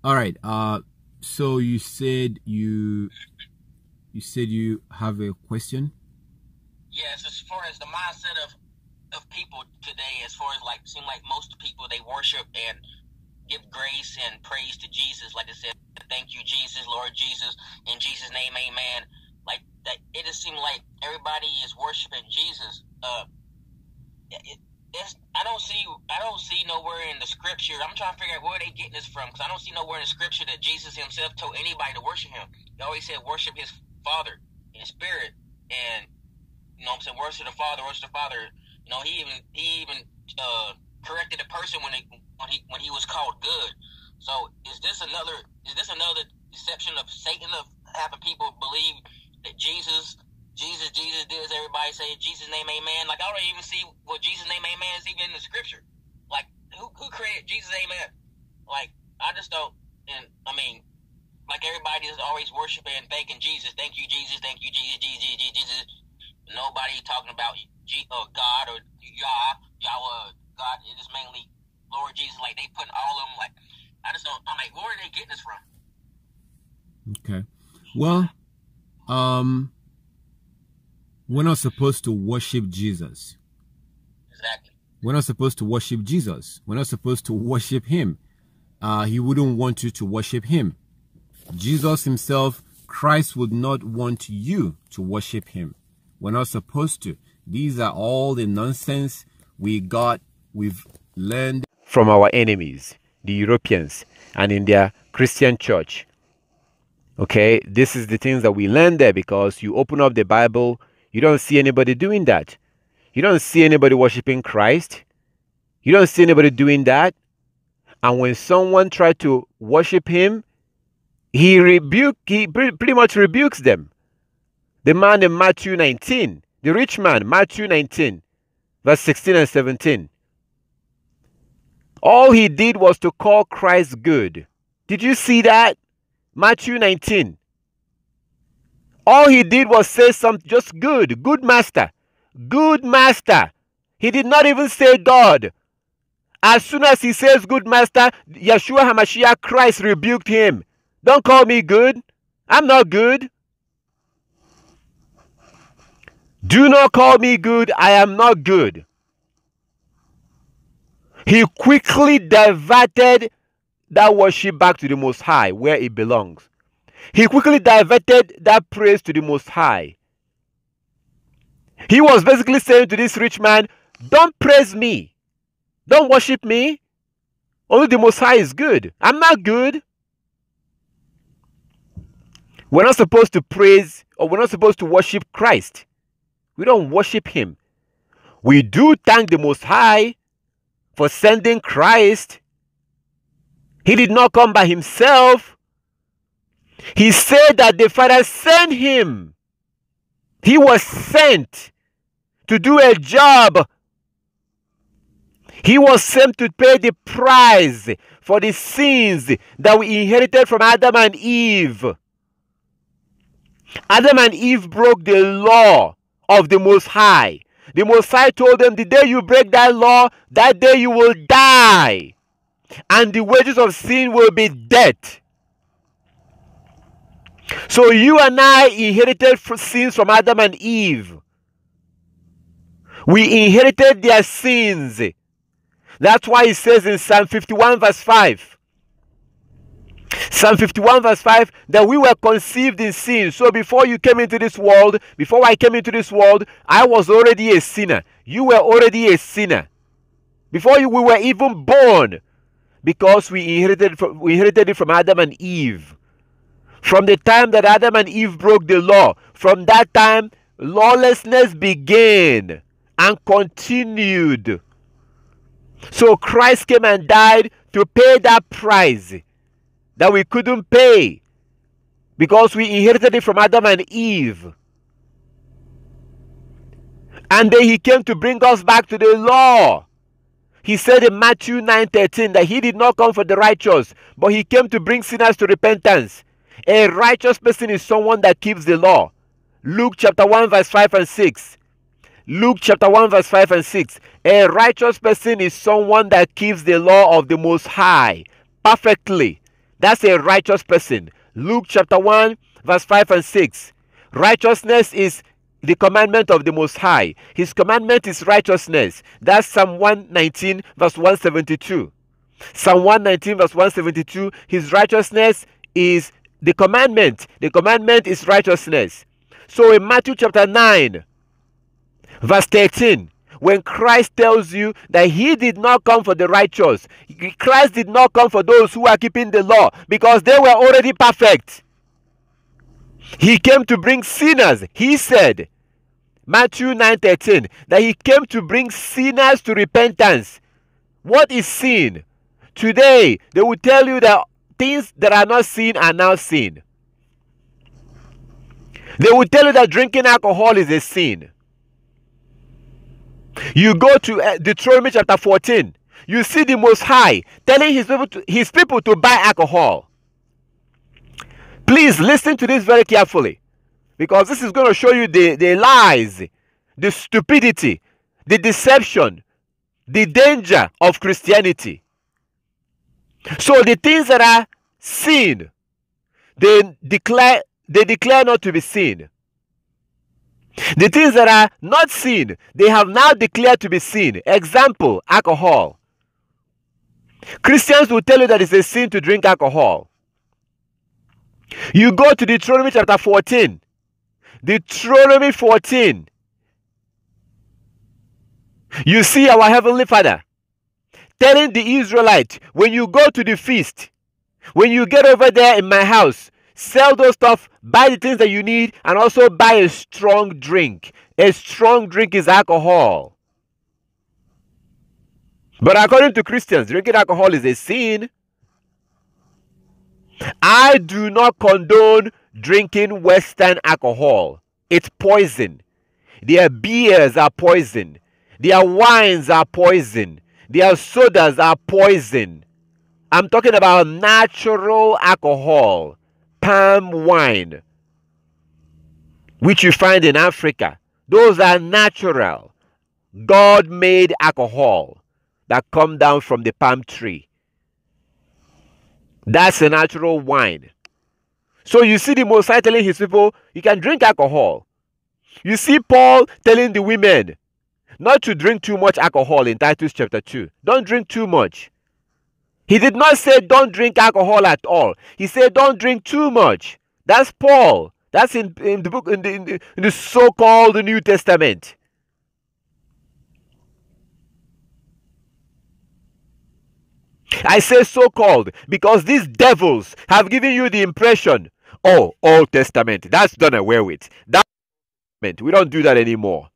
All right. So you said you have a question. Yes, as far as the mindset of people today, as far as like seem like most people they worship and give grace and praise to Jesus, like I said, thank you Jesus, Lord Jesus, in Jesus' name, amen. Like that, it just seems like everybody is worshiping Jesus. I don't see nowhere in the scripture. I'm trying to figure out where they getting this from, because I don't see nowhere in the scripture that Jesus himself told anybody to worship him. He always said worship his Father in spirit, and you know what I'm saying, worship the Father, worship the Father. You know, he even corrected a person when he was called good. So is this another deception of Satan of having people believe that Jesus did as everybody say Jesus' name amen? Like I don't even see what Jesus' name amen is even in the scripture. Like who created Jesus amen? Like I just don't. And I mean, like everybody is always worshiping and thanking Jesus. Thank you Jesus, thank you Jesus, Jesus. Nobody talking about God or Yahweh, God. It is mainly Lord Jesus. Like they putting all of them. Like I just don't. I'm like, where are they getting this from? Okay. Well, we're not supposed to worship Jesus. Exactly. We're not supposed to worship Jesus. We're not supposed to worship him. He wouldn't want you to worship him. Jesus himself, Christ, would not want you to worship him. We're not supposed to. These are all the nonsense we've learned from our enemies, the Europeans, and in their Christian church. Okay, this is the things that we learn there, because you open up the Bible, you don't see anybody doing that. You don't see anybody worshiping Christ. You don't see anybody doing that. And when someone tries to worship him, he pretty much rebukes them. The man in Matthew 19, the rich man, Matthew 19, verse 16 and 17. All he did was to call Christ good. Did you see that? Matthew 19. All he did was say something just good. Good master. Good master. He did not even say God. As soon as he says good master, Yeshua HaMashiach Christ rebuked him. Don't call me good. I'm not good. Do not call me good. I am not good. He quickly diverted that worship back to the Most High, where it belongs. He quickly diverted that praise to the Most High. He was basically saying to this rich man, don't praise me. Don't worship me. Only the Most High is good. I'm not good. We're not supposed to praise, or we're not supposed to worship Christ. We don't worship him. We do thank the Most High for sending Christ. He did not come by himself. He said that the Father sent him. He was sent to do a job. He was sent to pay the price for the sins that we inherited from Adam and Eve. Adam and Eve broke the law of the Most High. The Most High told them, the day you break that law, that day you will die. And the wages of sin will be death. So you and I inherited sins from Adam and Eve. We inherited their sins. That's why it says in Psalm 51 verse 5. Psalm 51 verse 5, that we were conceived in sin. So before you came into this world, before I came into this world, I was already a sinner. You were already a sinner. Before we were even born, because we inherited it from Adam and Eve. From the time that Adam and Eve broke the law, from that time, lawlessness began and continued. So Christ came and died to pay that price that we couldn't pay, because we inherited it from Adam and Eve. And then he came to bring us back to the law. He said in Matthew 9:13 that he did not come for the righteous, but he came to bring sinners to repentance. A righteous person is someone that keeps the law. Luke chapter 1 verse 5 and 6. Luke chapter 1 verse 5 and 6. A righteous person is someone that keeps the law of the Most High perfectly. That's a righteous person. Luke chapter 1, verse 5 and 6. Righteousness is the commandment of the Most High. His commandment is righteousness. That's Psalm 119, verse 172. Psalm 119, verse 172. His righteousness is the commandment. The commandment is righteousness. So in Matthew chapter 9, verse 13, when Christ tells you that he did not come for the righteous, Christ did not come for those who are keeping the law because they were already perfect. He came to bring sinners. He said, Matthew 9:13, that he came to bring sinners to repentance. What is sin? Today, they will tell you that things that are not sin are now sin. They will tell you that drinking alcohol is a sin. You go to Deuteronomy chapter 14. You see the Most High telling his people to buy alcohol. Please listen to this very carefully, because this is going to show you the lies, the stupidity, the deception, the danger of Christianity. So the things that are sin, they declare not to be sin. The things that are not sin, they have now declared to be sin. Example, alcohol. Christians will tell you that it's a sin to drink alcohol. You go to Deuteronomy chapter 14. Deuteronomy 14. You see our Heavenly Father telling the Israelites, when you go to the feast, when you get over there in my house, sell those stuff, buy the things that you need, and also buy a strong drink. A strong drink is alcohol. But according to Christians, drinking alcohol is a sin. I do not condone drinking Western alcohol. It's poison. Their beers are poison. Their wines are poison. Their sodas are poison. I'm talking about natural alcohol. Palm wine, which you find in Africa. Those are natural, God-made alcohol that come down from the palm tree. That's a natural wine. So you see the Most High telling his people, you can drink alcohol. You see Paul telling the women not to drink too much alcohol in Titus chapter 2. Don't drink too much. He did not say don't drink alcohol at all. He said don't drink too much. That's Paul. That's in the book, in the so-called New Testament. I say so-called because these devils have given you the impression, oh, Old Testament, that's done away with. We don't do that anymore.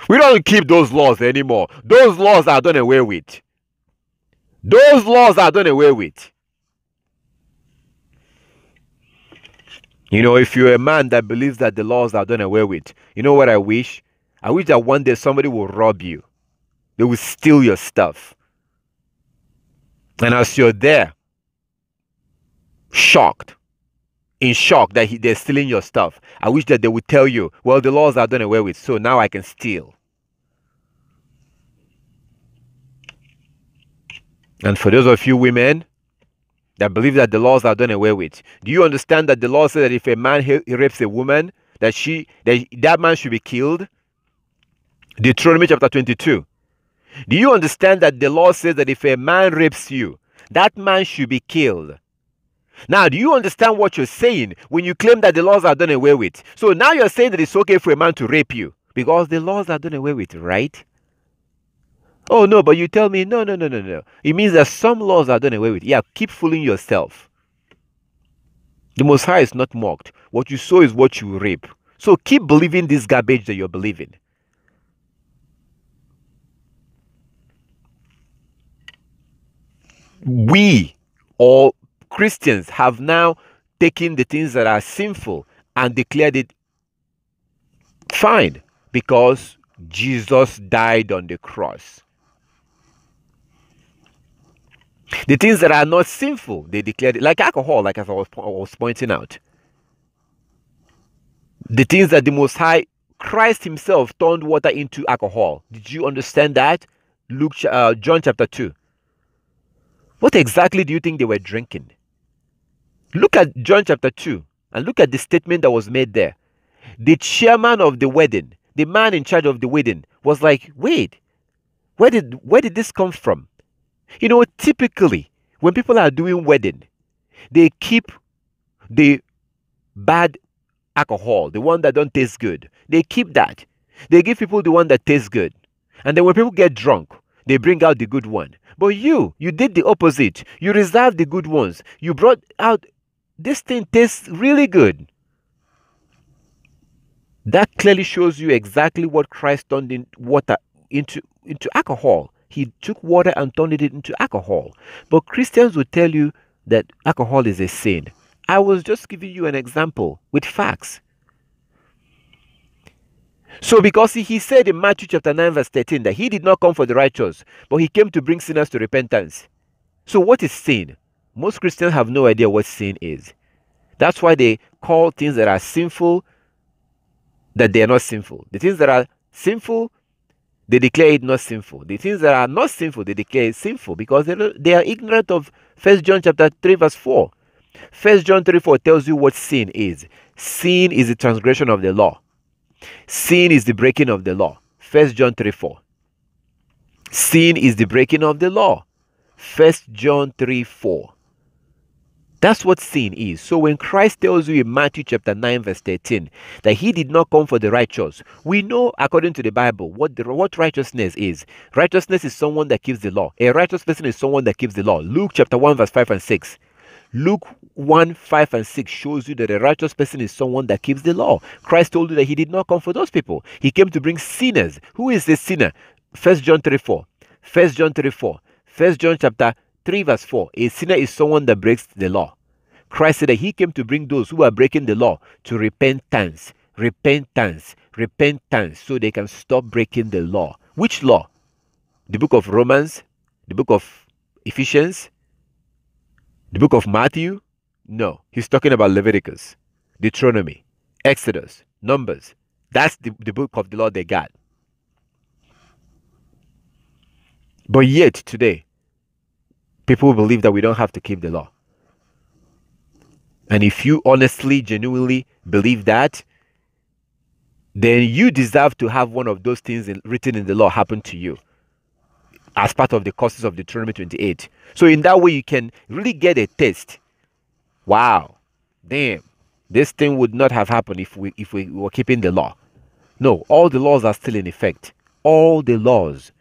We don't keep those laws anymore. Those laws are done away with. Those laws are done away with. You know, if you're a man that believes that the laws are done away with, you know what I wish? I wish that one day somebody will rob you. They will steal your stuff. And as you're there, in shock that they're stealing your stuff, I wish that they would tell you, well, the laws are done away with, so now I can steal. And for those of you women that believe that the laws are done away with, do you understand that the law says that if a man rapes a woman, that man should be killed? Deuteronomy chapter 22. Do you understand that the law says that if a man rapes you, that man should be killed? Now, do you understand what you're saying when you claim that the laws are done away with? So now you're saying that it's okay for a man to rape you because the laws are done away with, right? Oh, no, but you tell me, no. It means that some laws are done away with. Yeah, keep fooling yourself. The Most High is not mocked. What you sow is what you reap. So keep believing this garbage that you're believing. We, all Christians, have now taken the things that are sinful and declared it fine because Jesus died on the cross. The things that are not sinful, they declared it, like alcohol, like as I was pointing out. The things that the Most High, Christ himself, turned water into alcohol. Did you understand that? John chapter 2. What exactly do you think they were drinking? Look at John chapter 2 and look at the statement that was made there. The chairman of the wedding, the man in charge of the wedding, was like, wait, where did this come from? You know, typically when people are doing wedding, they keep the bad alcohol, the one that don't taste good. They keep that. They give people the one that tastes good. And then when people get drunk, they bring out the good one. But you did the opposite. You reserved the good ones. You brought out, this thing tastes really good. That clearly shows you exactly what Christ turned in water into alcohol. He took water and turned it into alcohol. But Christians will tell you that alcohol is a sin. I was just giving you an example with facts. So because he said in Matthew chapter 9 verse 13 that he did not come for the righteous, but he came to bring sinners to repentance. So what is sin? Most Christians have no idea what sin is. That's why they call things that are sinful that they are not sinful. The things that are sinful, they declare it not sinful. The things that are not sinful, they declare it sinful because they are ignorant of 1 John chapter 3 verse 4. 1 John 3:4 tells you what sin is. Sin is the transgression of the law. Sin is the breaking of the law. 1 John 3:4. Sin is the breaking of the law. 1 John 3:4. That's what sin is. So when Christ tells you in Matthew chapter 9 verse 13 that he did not come for the righteous, we know according to the Bible what righteousness is. Righteousness is someone that keeps the law. A righteous person is someone that keeps the law. Luke chapter 1 verse 5 and 6. Luke 1, 5 and 6 shows you that a righteous person is someone that keeps the law. Christ told you that he did not come for those people. He came to bring sinners. Who is a sinner? 1 John 3:4. 1 John 3:4. 1 John chapter 3 verse 4. A sinner is someone that breaks the law. Christ said that he came to bring those who are breaking the law to repentance. Repentance. Repentance. So they can stop breaking the law. Which law? The book of Romans? The book of Ephesians? The book of Matthew? No. He's talking about Leviticus, Deuteronomy, Exodus, Numbers. That's the book of the law they got. But yet today, people believe that we don't have to keep the law. And if you honestly, genuinely believe that, then you deserve to have one of those things written in the law happen to you as part of the curses of Deuteronomy 28. So in that way, you can really get a taste. Wow, damn, this thing would not have happened if we were keeping the law. No, all the laws are still in effect. All the laws.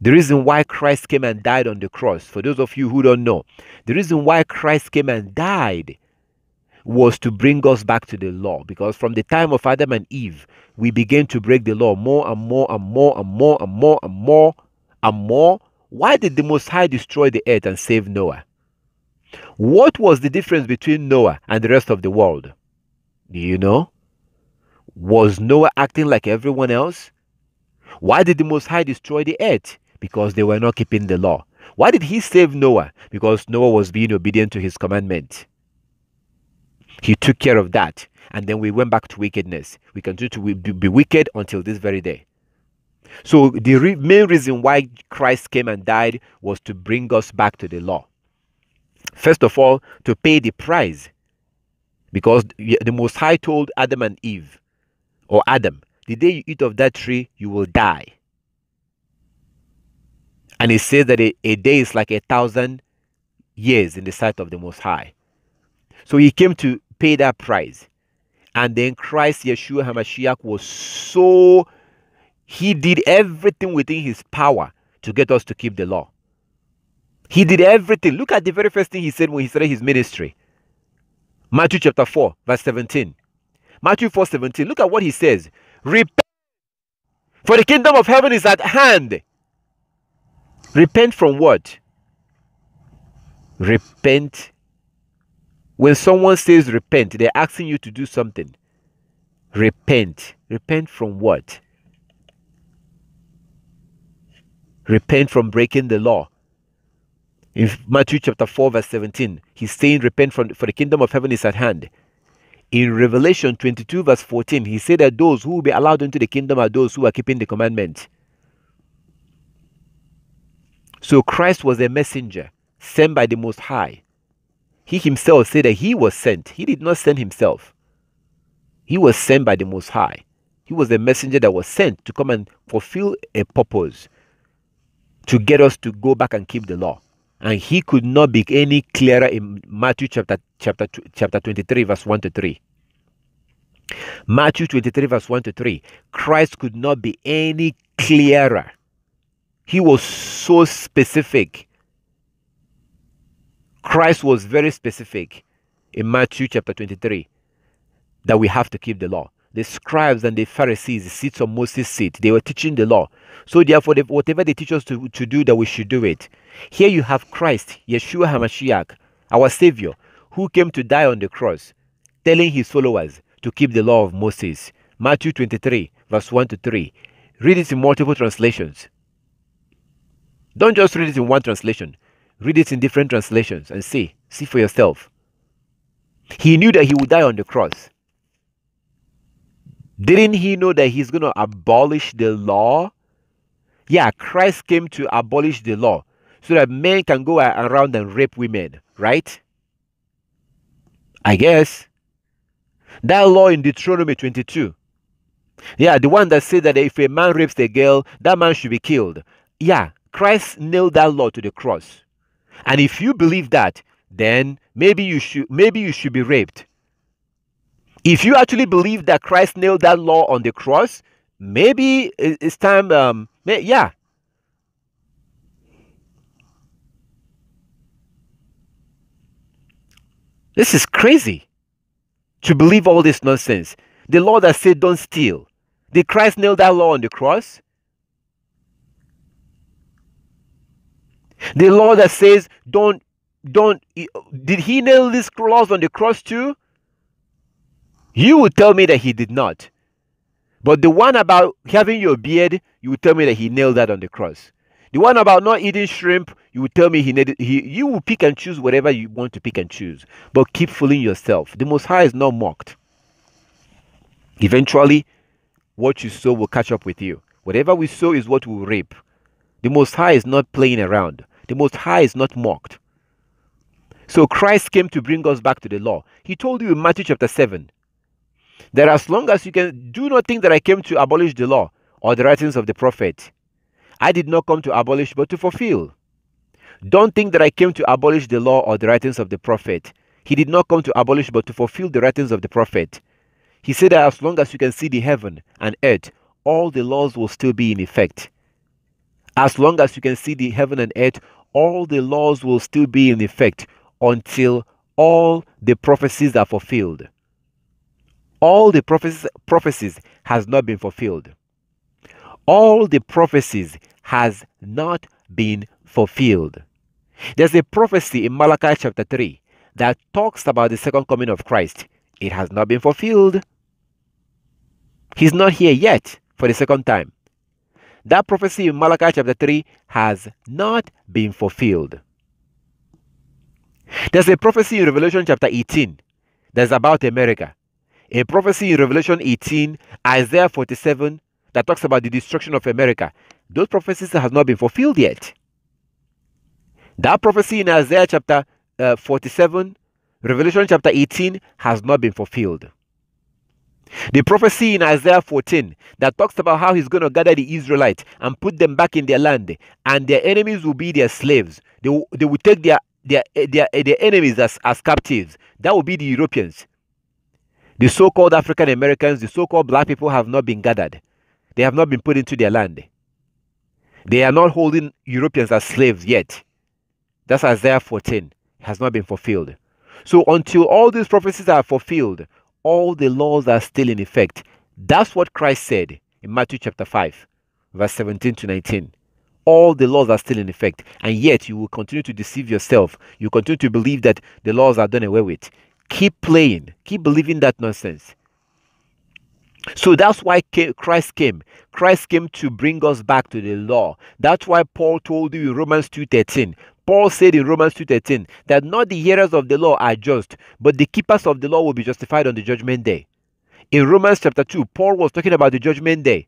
The reason why Christ came and died on the cross, for those of you who don't know, the reason why Christ came and died was to bring us back to the law. Because from the time of Adam and Eve, we began to break the law more and more and more and more and more and more and more. Why did the Most High destroy the earth and save Noah? What was the difference between Noah and the rest of the world? Do you know? Was Noah acting like everyone else? Why did the Most High destroy the earth? Because they were not keeping the law. Why did he save Noah? Because Noah was being obedient to his commandment. He took care of that. And then we went back to wickedness. We continue to be wicked until this very day. So the main reason why Christ came and died was to bring us back to the law. First of all, to pay the price. Because the Most High told Adam and Eve, or Adam, the day you eat of that tree, you will die. And it says that a day is like 1,000 years in the sight of the Most High. So he came to pay that price. And then Christ, Yeshua HaMashiach, was so... He did everything within his power to get us to keep the law. He did everything. Look at the very first thing he said when he started his ministry. Matthew chapter 4, verse 17. Matthew 4:17. Look at what he says. Repent, for the kingdom of heaven is at hand. Repent from what? Repent. When someone says repent, they're asking you to do something. Repent. Repent from what? Repent from breaking the law. In Matthew chapter 4 verse 17, he's saying repent for the kingdom of heaven is at hand. In Revelation 22 verse 14, he said that those who will be allowed into the kingdom are those who are keeping the commandment. So Christ was a messenger sent by the Most High. He himself said that he was sent. He did not send himself. He was sent by the Most High. He was the messenger that was sent to come and fulfill a purpose, to get us to go back and keep the law. And he could not be any clearer in Matthew chapter 23, verse 1 to 3. Matthew 23, verse 1 to 3. Christ could not be any clearer. He was so specific. Christ was very specific in Matthew chapter 23 that we have to keep the law. The scribes and the Pharisees, the seats of Moses' seat, they were teaching the law. So therefore, whatever they teach us to do, that we should do it. Here you have Christ, Yeshua HaMashiach, our Savior, who came to die on the cross, telling his followers to keep the law of Moses. Matthew 23, verse 1 to 3. Read it in multiple translations. Don't just read it in one translation. Read it in different translations and see. See for yourself. He knew that he would die on the cross. Didn't he know that he's going to abolish the law? Yeah, Christ came to abolish the law so that men can go around and rape women, right? I guess. That law in Deuteronomy 22. Yeah, the one that said that if a man rapes a girl, that man should be killed. Yeah, Christ nailed that law to the cross. And if you believe that, then maybe you should be raped. If you actually believe that Christ nailed that law on the cross, maybe it's time, yeah. This is crazy to believe all this nonsense. The law that said don't steal. Did Christ nail that law on the cross? The law that says don't, did he nail these laws on the cross too? You would tell me that he did not. But the one about having your beard, you would tell me that he nailed that on the cross. The one about not eating shrimp, you would tell me you will pick and choose whatever you want to pick and choose. But keep fooling yourself. The Most High is not mocked. Eventually, what you sow will catch up with you. Whatever we sow is what we will reap. The Most High is not playing around. The Most High is not mocked. So Christ came to bring us back to the law. He told you in Matthew chapter 7, that as long as you can, do not think that I came to abolish the law or the writings of the prophet. I did not come to abolish but to fulfill. Don't think that I came to abolish the law or the writings of the prophet. He did not come to abolish but to fulfill the writings of the prophet. He said that as long as you can see the heaven and earth, all the laws will still be in effect. As long as you can see the heaven and earth, all the laws will still be in effect until all the prophecies are fulfilled. All the prophecies has not been fulfilled. All the prophecies has not been fulfilled. There's a prophecy in Malachi chapter 3 that talks about the second coming of Christ. It has not been fulfilled. He's not here yet for the second time. That prophecy in Malachi chapter 3 has not been fulfilled. There's a prophecy in Revelation chapter 18 that's about America. A prophecy in Revelation 18, Isaiah 47, that talks about the destruction of America. Those prophecies have not been fulfilled yet. That prophecy in Isaiah chapter 47, Revelation chapter 18 has not been fulfilled. The prophecy in Isaiah 14 that talks about how he's going to gather the Israelites and put them back in their land, and their enemies will be their slaves. They will take their enemies as captives. That will be the Europeans. The so-called African Americans, the so-called black people have not been gathered. They have not been put into their land. They are not holding Europeans as slaves yet. That's Isaiah 14. It has not been fulfilled. So until all these prophecies are fulfilled, all the laws are still in effect. That's what Christ said in Matthew chapter 5, verse 17 to 19. All the laws are still in effect, and yet you will continue to deceive yourself. You continue to believe that the laws are done away with. Keep playing. Keep believing that nonsense. So that's why Christ came. Christ came to bring us back to the law. That's why Paul told you in Romans 2:13. Paul said in Romans 2:13 that not the hearers of the law are just, but the keepers of the law will be justified on the judgment day. In Romans chapter 2, Paul was talking about the judgment day.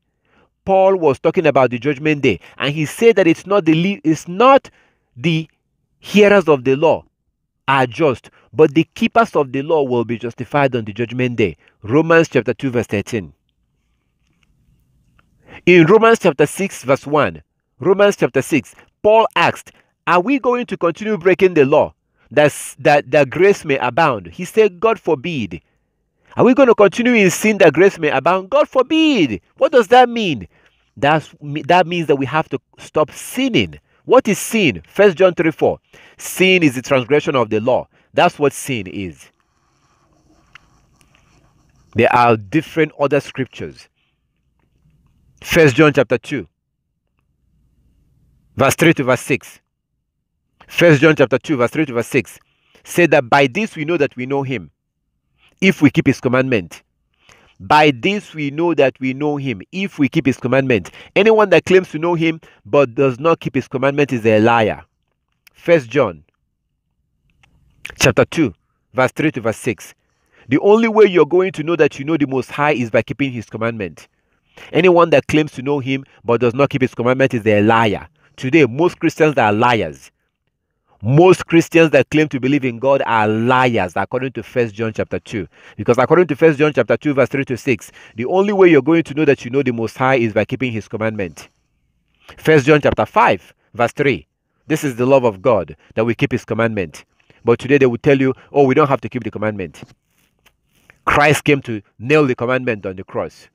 Paul was talking about the judgment day, and he said that it's not the hearers of the law are just, but the keepers of the law will be justified on the judgment day. Romans chapter 2 verse 13. In Romans chapter 6 verse 1, Romans chapter 6, Paul asked, are we going to continue breaking the law that grace may abound? He said, God forbid. Are we going to continue in sin that grace may abound? God forbid. What does that mean? That means that we have to stop sinning. What is sin? 1 John 3:4. Sin is the transgression of the law. That's what sin is. There are different other scriptures. 1 John chapter 2, verse 3 to verse 6. 1 John chapter 2, verse 3 to verse 6. Say that by this we know that we know him, if we keep his commandment. By this we know that we know him, if we keep his commandment. Anyone that claims to know him but does not keep his commandment is a liar. 1 John chapter 2, verse 3 to verse 6. The only way you're going to know that you know the Most High is by keeping his commandment. Anyone that claims to know him but does not keep his commandment is a liar. Today, most Christians are liars. Most Christians that claim to believe in God are liars, according to 1 John chapter 2. Because according to 1 John chapter 2, verse 3 to 6, the only way you're going to know that you know the Most High is by keeping his commandment. 1 John chapter 5, verse 3. This is the love of God, that we keep his commandment. But today they will tell you, oh, we don't have to keep the commandment. Christ came to nail the commandment on the cross.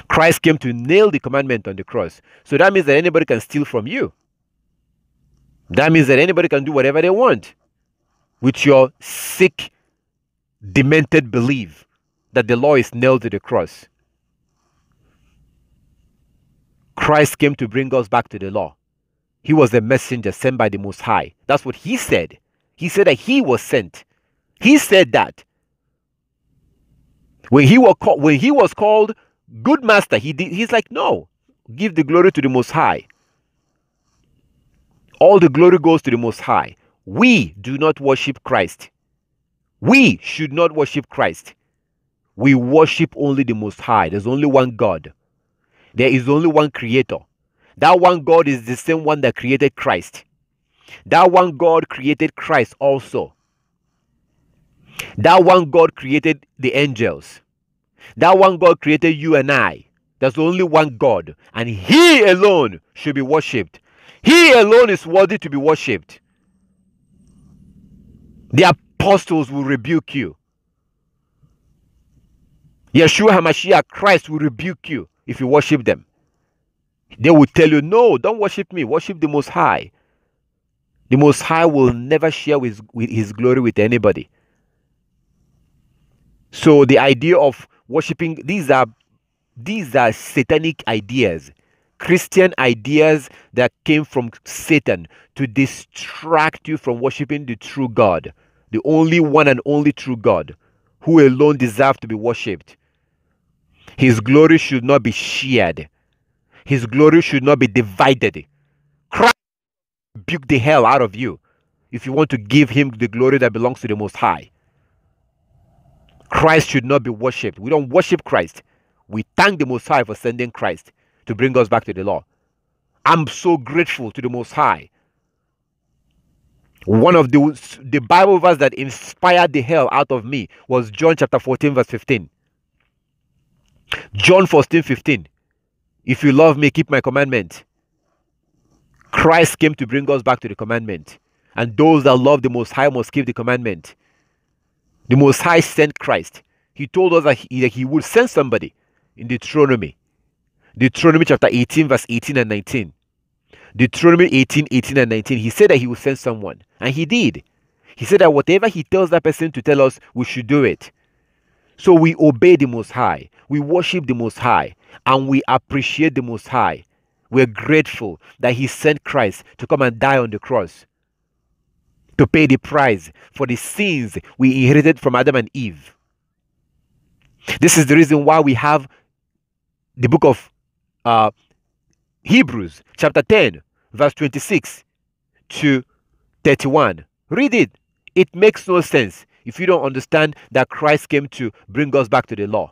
Christ came to nail the commandment on the cross. So that means that anybody can steal from you. That means that anybody can do whatever they want with your sick, demented belief that the law is nailed to the cross. Christ came to bring us back to the law. He was a messenger sent by the Most High. That's what he said. He said that he was sent. He said that. When he was called good master, he's like, no, give the glory to the Most High. All the glory goes to the Most High. We do not worship Christ. We should not worship Christ. We worship only the Most High. There's only one God. There is only one Creator. That one God is the same one that created Christ. That one God created Christ also. That one God created the angels. That one God created you and I. There's only one God, and he alone should be worshipped. He alone is worthy to be worshipped. The apostles will rebuke you. Yeshua HaMashiach, Christ, will rebuke you if you worship them. They will tell you, no, don't worship me, worship the Most High. The Most High will never share with his glory with anybody. So the idea of worshiping, these are satanic ideas, Christian ideas that came from Satan to distract you from worshiping the true God, the only one and only true God, who alone deserves to be worshipped. His glory should not be shared. His glory should not be divided. Christ rebuke the hell out of you if you want to give him the glory that belongs to the Most High. Christ should not be worshipped. We don't worship Christ. We thank the Most High for sending Christ to bring us back to the law. I'm so grateful to the Most High. One of the Bible verse that inspired the hell out of me was John chapter 14 verse 15. John 14:15. If you love me, keep my commandment. Christ came to bring us back to the commandment. And those that love the Most High must keep the commandment. The Most High sent Christ. He told us that he would send somebody in Deuteronomy. Deuteronomy chapter 18 verse 18 and 19. Deuteronomy 18 and 19. He said that he would send someone. And he did. He said that whatever he tells that person to tell us, we should do it. So we obey the Most High. We worship the Most High. And we appreciate the Most High. We're grateful that he sent Christ to come and die on the cross, to pay the price for the sins we inherited from Adam and Eve. This is the reason why we have the book of Hebrews chapter 10 verse 26 to 31. Read it. It makes no sense if you don't understand that Christ came to bring us back to the law.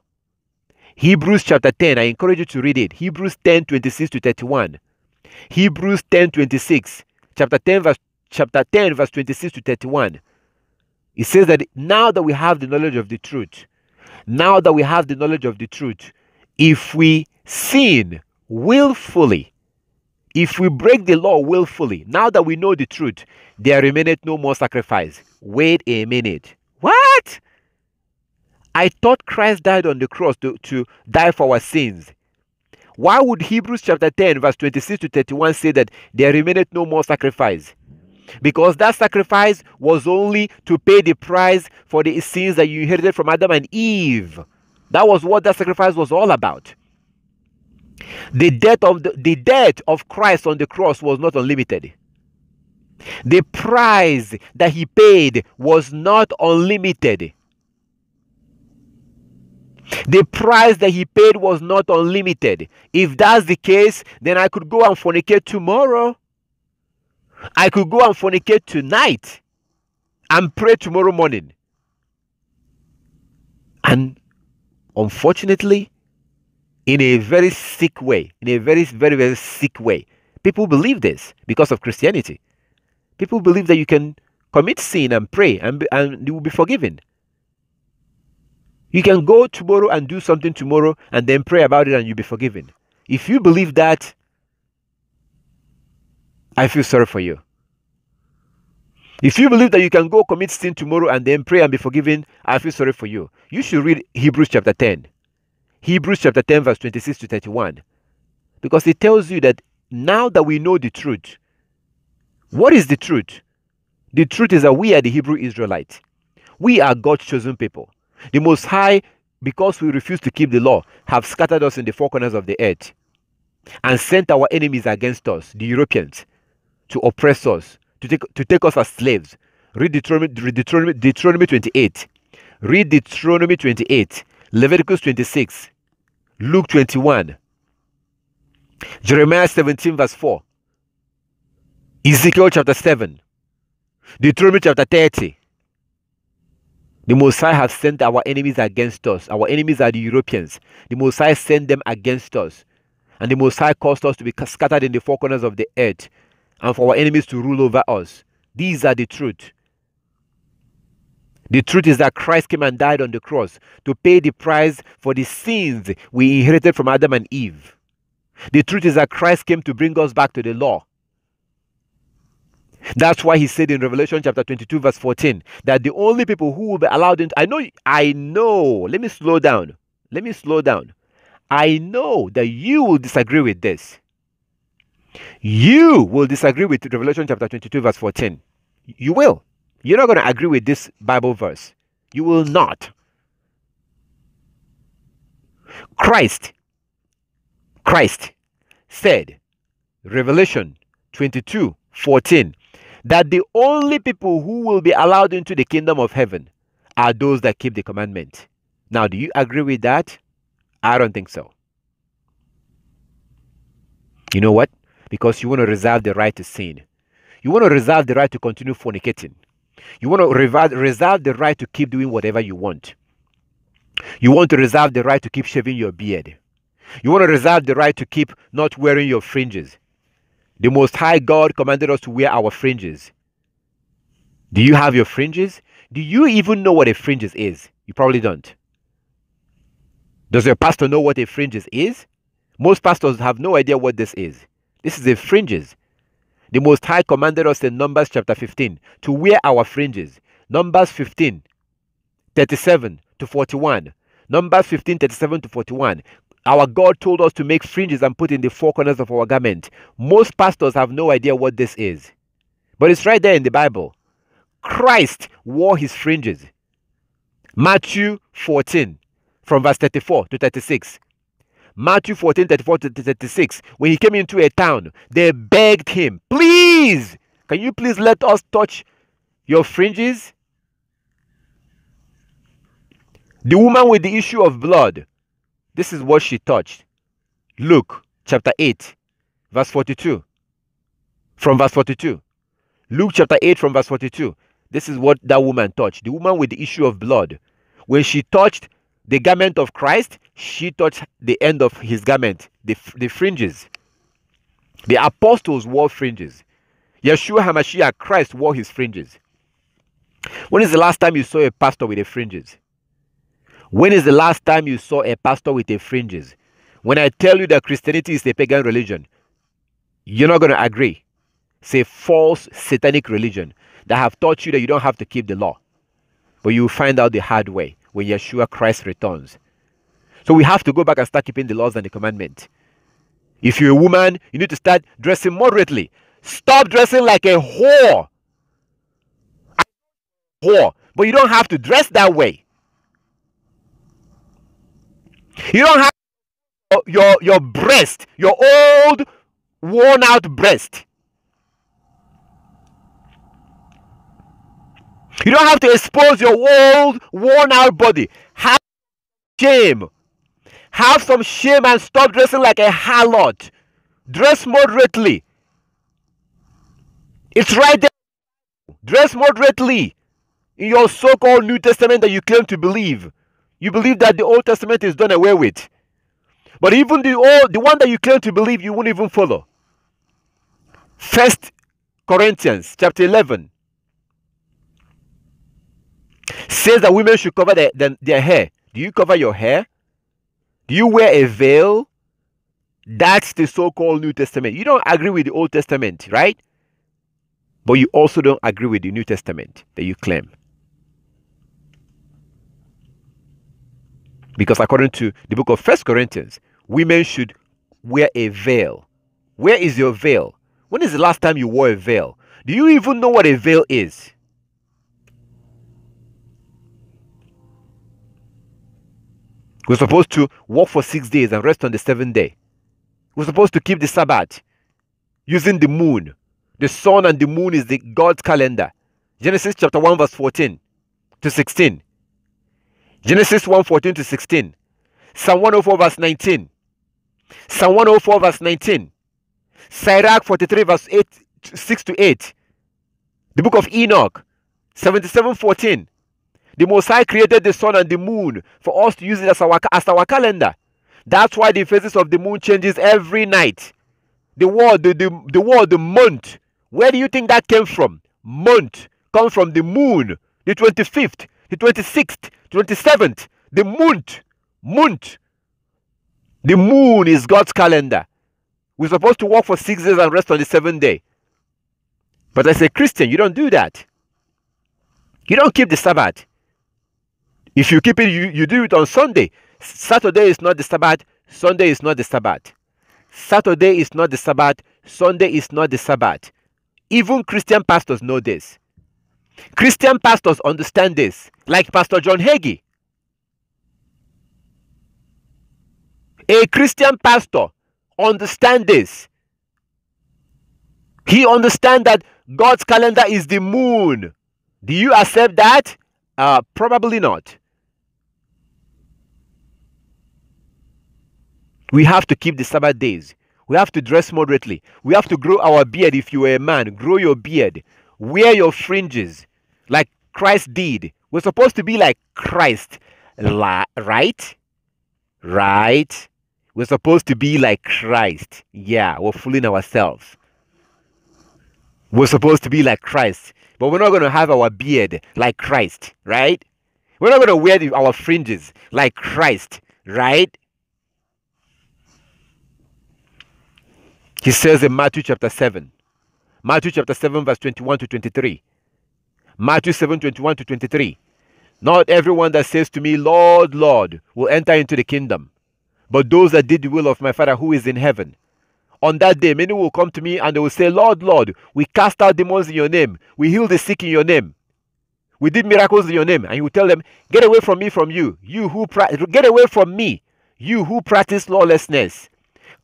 Hebrews chapter 10, I encourage you to read it. Hebrews 10, 26 to 31. Hebrews 10, 26 chapter 10, verse 26 to 31. It says that now that we have the knowledge of the truth, if we sin willfully, if we break the law willfully, now that we know the truth, there remaineth no more sacrifice. Wait a minute. What? I thought Christ died on the cross to die for our sins. Why would Hebrews chapter 10, verse 26 to 31 say that there remaineth no more sacrifice? Because that sacrifice was only to pay the price for the sins that you inherited from Adam and Eve. That was what that sacrifice was all about. The death of Christ on the cross was not unlimited. The price that he paid was not unlimited. The price that he paid was not unlimited. If that's the case, then I could go and fornicate tomorrow. I could go and fornicate tonight and pray tomorrow morning. And unfortunately, in a very sick way, in a very, very, very sick way, people believe this because of Christianity. People believe that you can commit sin and pray and you will be forgiven. You can go tomorrow and do something tomorrow and then pray about it and you'll be forgiven. If you believe that, I feel sorry for you. If you believe that you can go commit sin tomorrow and then pray and be forgiven, I feel sorry for you. You should read Hebrews chapter 10. Hebrews chapter 10 verse 26 to 31. Because it tells you that now that we know the truth, what is the truth? The truth is that we are the Hebrew Israelites. We are God's chosen people. The Most High, because we refuse to keep the law, have scattered us in the four corners of the earth and sent our enemies against us, the Europeans, to oppress us, to take us as slaves. Read Deuteronomy 28. Read Deuteronomy 28, Leviticus 26, Luke 21, Jeremiah 17 verse 4, Ezekiel chapter 7, Deuteronomy chapter 30. The Most High have sent our enemies against us. Our enemies are the Europeans. The Most High sent them against us. And the Most High caused us to be scattered in the four corners of the earth and for our enemies to rule over us. These are the truth. The truth is that Christ came and died on the cross to pay the price for the sins we inherited from Adam and Eve. The truth is that Christ came to bring us back to the law. That's why he said in Revelation chapter 22 verse 14 that the only people who will be allowed into... I know. Let me slow down. I know that you will disagree with this. You will disagree with Revelation chapter 22 verse 14. You will. You're not going to agree with this Bible verse. You will not. Christ said, Revelation 22:14, that the only people who will be allowed into the kingdom of heaven are those that keep the commandment. Now, do you agree with that? I don't think so. You know what? Because you want to reserve the right to sin. You want to reserve the right to continue fornicating. You want to reserve the right to keep doing whatever you want. You want to reserve the right to keep shaving your beard. You want to reserve the right to keep not wearing your fringes. The Most High God commanded us to wear our fringes. Do you have your fringes? Do you even know what a fringes is? You probably don't. Does your pastor know what a fringes is? Most pastors have no idea what this is. This is a fringes. The Most High commanded us in Numbers chapter 15 to wear our fringes. Numbers 15:37 to 41. Numbers 15:37 to 41. Our God told us to make fringes and put in the four corners of our garment. Most pastors have no idea what this is. But it's right there in the Bible. Christ wore his fringes. Matthew 14 from verse 34 to 36. Matthew 14:34 to 36. When he came into a town, they begged him, please, can you please let us touch your fringes? The woman with the issue of blood, this is what she touched. Luke chapter 8 verse 42. From verse 42. Luke chapter 8 from verse 42. This is what that woman touched. The woman with the issue of blood. When she touched the garment of Christ, she touched the end of his garment, the fringes. The apostles wore fringes. Yeshua HaMashiach, Christ, wore his fringes. When is the last time you saw a pastor with a fringes? When is the last time you saw a pastor with a fringes? When I tell you that Christianity is a pagan religion, you're not going to agree. It's a false satanic religion that have taught you that you don't have to keep the law. But you will find out the hard way when Yeshua Christ returns. So we have to go back and start keeping the laws and the commandment. If you're a woman, you need to start dressing moderately. Stop dressing like a whore. But you don't have to dress that way. You don't have your breast, your old worn out breast. You don't have to expose your old worn out body. Have shame. Have some shame and stop dressing like a harlot. Dress moderately. It's right there. Dress moderately. In your so-called New Testament that you claim to believe. You believe that the Old Testament is done away with. But even the one that you claim to believe, you won't even follow. 1 Corinthians chapter 11 says that women should cover their hair. Do you cover your hair? Do you wear a veil? That's the so-called New Testament. You don't agree with the Old Testament, right? But you also don't agree with the New Testament that you claim. Because according to the book of 1 Corinthians, women should wear a veil. Where is your veil? When is the last time you wore a veil? Do you even know what a veil is? We're supposed to work for 6 days and rest on the 7th day. We're supposed to keep the Sabbath using the moon. The sun and the moon is the God's calendar. Genesis chapter 1 verse 14 to 16. Genesis 1 14 to 16. Psalm 104 verse 19. Psalm 104 verse 19. Sirach 43 verse 6 to 8. The book of Enoch 77:14. The Most High created the sun and the moon for us to use it as our calendar. That's why the phases of the moon changes every night. The word, the month. Where do you think that came from? Month comes from the moon. The 25th, the 26th, 27th. The month. Month. The moon is God's calendar. We're supposed to work for 6 days and rest on the 7th day. But as a Christian, you don't do that. You don't keep the Sabbath. If you keep it, you do it on Sunday. Saturday is not the Sabbath. Sunday is not the Sabbath. Saturday is not the Sabbath. Sunday is not the Sabbath. Even Christian pastors know this. Christian pastors understand this. Like Pastor John Hagee. A Christian pastor understands this. He understands that God's calendar is the moon. Do you accept that? Probably not. We have to keep the Sabbath days. We have to dress moderately. We have to grow our beard. If you are a man, grow your beard. Wear your fringes like Christ did. We're supposed to be like Christ. Right? Right? We're supposed to be like Christ. Yeah, we're fooling ourselves. We're supposed to be like Christ. But we're not going to have our beard like Christ. Right? We're not going to wear our fringes like Christ. Right? He says in Matthew chapter 7. Matthew chapter 7 verse 21 to 23. Matthew 7, 21 to 23. Not everyone that says to me, Lord, Lord, will enter into the kingdom, but those that did the will of my Father who is in heaven. On that day, many will come to me and they will say, Lord, Lord, we cast out demons in your name. We healed the sick in your name. We did miracles in your name. And he will tell them, get away from me from you. Get away from me, you who practice lawlessness.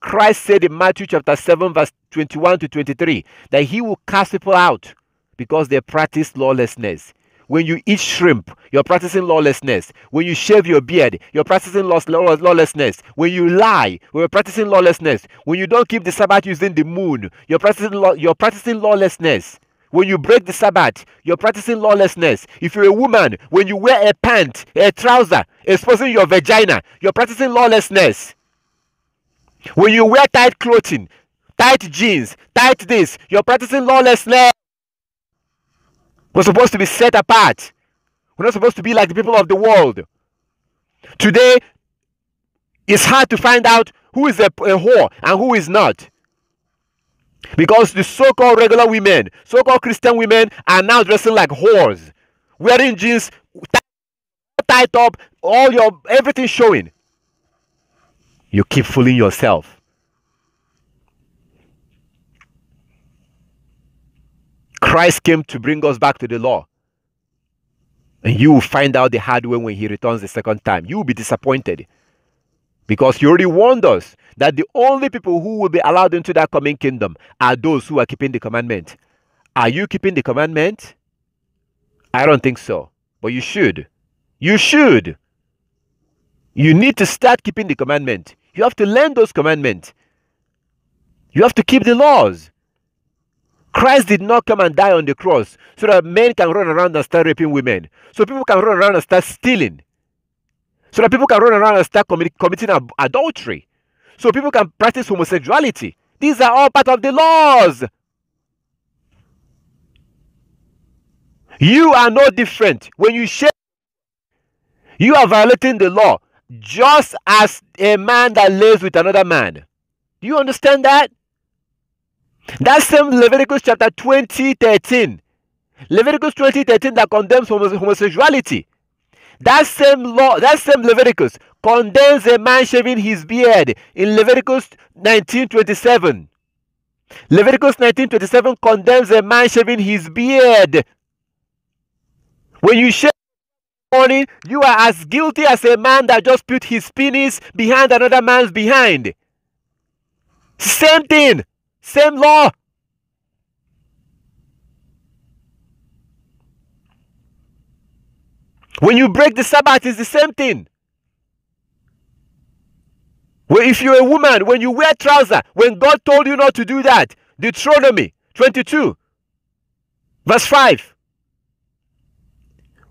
Christ said in Matthew chapter 7 verse 21 to 23 that he will cast people out because they practice lawlessness. When you eat shrimp, you're practicing lawlessness. When you shave your beard, you're practicing lawlessness. When you lie, you're practicing lawlessness. When you don't keep the Sabbath using the moon, you're practicing lawlessness. When you break the Sabbath, you're practicing lawlessness. If you're a woman, when you wear a pant, a trouser, exposing your vagina, you're practicing lawlessness. When you wear tight clothing, tight jeans, tight this. You're practicing lawlessness. We're supposed to be set apart. We're not supposed to be like the people of the world. Today, it's hard to find out who is a whore and who is not. Because the so-called regular women, so-called Christian women are now dressing like whores. Wearing jeans, tight up, everything showing. You keep fooling yourself. Christ came to bring us back to the law. And you will find out the hard way when he returns the second time. You will be disappointed. Because he already warned us that the only people who will be allowed into that coming kingdom are those who are keeping the commandment. Are you keeping the commandment? I don't think so. But you should. You should. You need to start keeping the commandment. You have to learn those commandments. You have to keep the laws. Christ did not come and die on the cross so that men can run around and start raping women. So people can run around and start stealing. So that people can run around and start committing adultery. So people can practice homosexuality. These are all part of the laws. You are no different. When you share, you are violating the law just as a man that lays with another man. Do you understand that? That same Leviticus chapter 20:13. Leviticus 20:13 that condemns homosexuality. That same law, that same Leviticus condemns a man shaving his beard in Leviticus 19:27. Leviticus 19:27 condemns a man shaving his beard. When you shave in the morning, you are as guilty as a man that just put his penis behind another man's behind. Same thing. Same law. When you break the Sabbath, it's the same thing. Well, if you're a woman, when you wear trousers, when God told you not to do that, Deuteronomy 22, verse 5.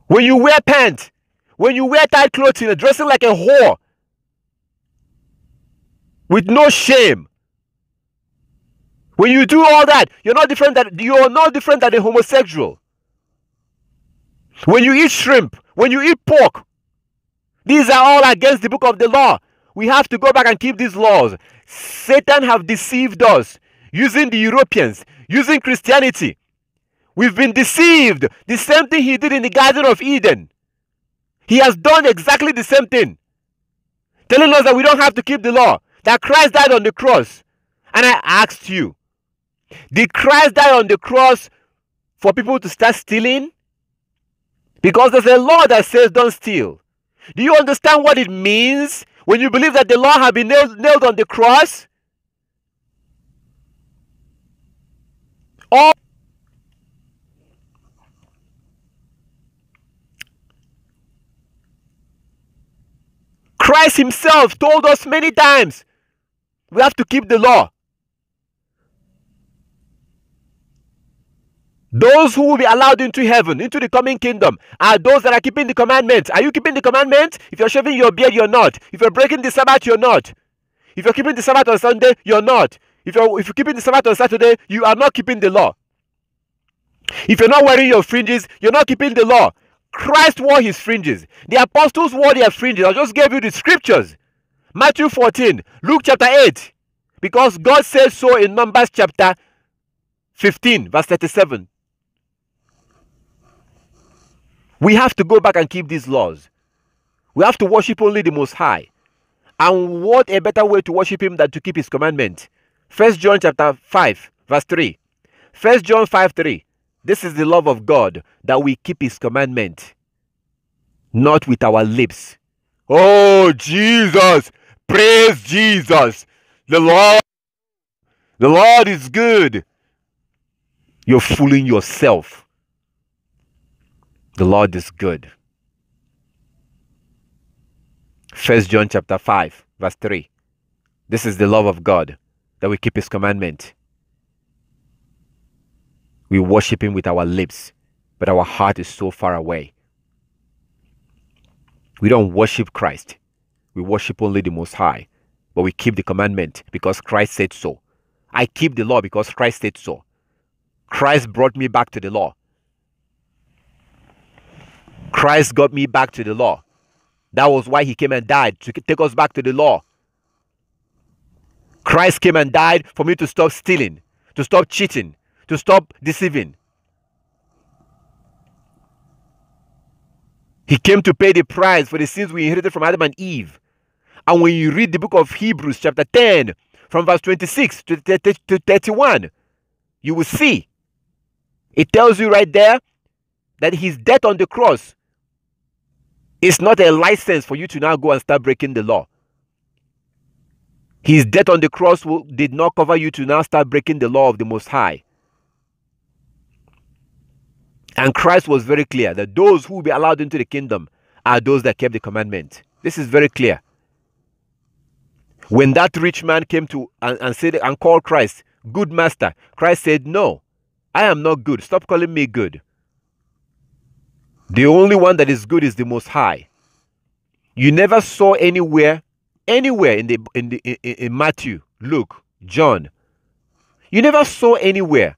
When you wear pants, when you wear tight clothing, dressing like a whore, with no shame, when you do all that, you're not different than a homosexual. When you eat shrimp, when you eat pork, these are all against the book of the law. We have to go back and keep these laws. Satan have deceived us using the Europeans, using Christianity. We've been deceived. The same thing he did in the Garden of Eden. He has done exactly the same thing. Telling us that we don't have to keep the law. That Christ died on the cross. And I asked you, did Christ die on the cross for people to start stealing? Because there's a law that says don't steal. Do you understand what it means when you believe that the law has been nailed on the cross? Or Christ himself told us many times we have to keep the law. Those who will be allowed into heaven, into the coming kingdom, are those that are keeping the commandments. Are you keeping the commandments? If you're shaving your beard, you're not. If you're breaking the Sabbath, you're not. If you're keeping the Sabbath on Sunday, you're not. If you're keeping the Sabbath on Saturday, you are not keeping the law. If you're not wearing your fringes, you're not keeping the law. Christ wore his fringes. The apostles wore their fringes. I just gave you the scriptures. Matthew 14, Luke chapter 8. Because God says so in Numbers chapter 15, verse 37. We have to go back and keep these laws. We have to worship only the Most High. And what a better way to worship him than to keep his commandment. 1 John chapter 5, verse 3. 1 John 5, 3. This is the love of God, that we keep his commandment, not with our lips. Oh, Jesus! Praise Jesus! The Lord is good. You're fooling yourself. The Lord is good. 1 John chapter 5, verse 3. This is the love of God, that we keep his commandment. We worship him with our lips, but our heart is so far away. We don't worship Christ. We worship only the Most High, but we keep the commandment because Christ said so. I keep the law because Christ said so. Christ brought me back to the law. Christ got me back to the law. That was why he came and died, to take us back to the law. Christ came and died for me to stop stealing, to stop cheating, to stop deceiving. He came to pay the price for the sins we inherited from Adam and Eve. And when you read the book of Hebrews chapter 10, from verse 26 to 31, you will see. It tells you right there that his death on the cross is not a license for you to now go and start breaking the law. His death on the cross did not cover you to now start breaking the law of the Most High. And Christ was very clear that those who will be allowed into the kingdom are those that kept the commandment. This is very clear. When that rich man came to and said and called Christ, "Good master," Christ said, "No, I am not good. Stop calling me good. The only one that is good is the Most High." You never saw anywhere in Matthew, Luke, John. You never saw anywhere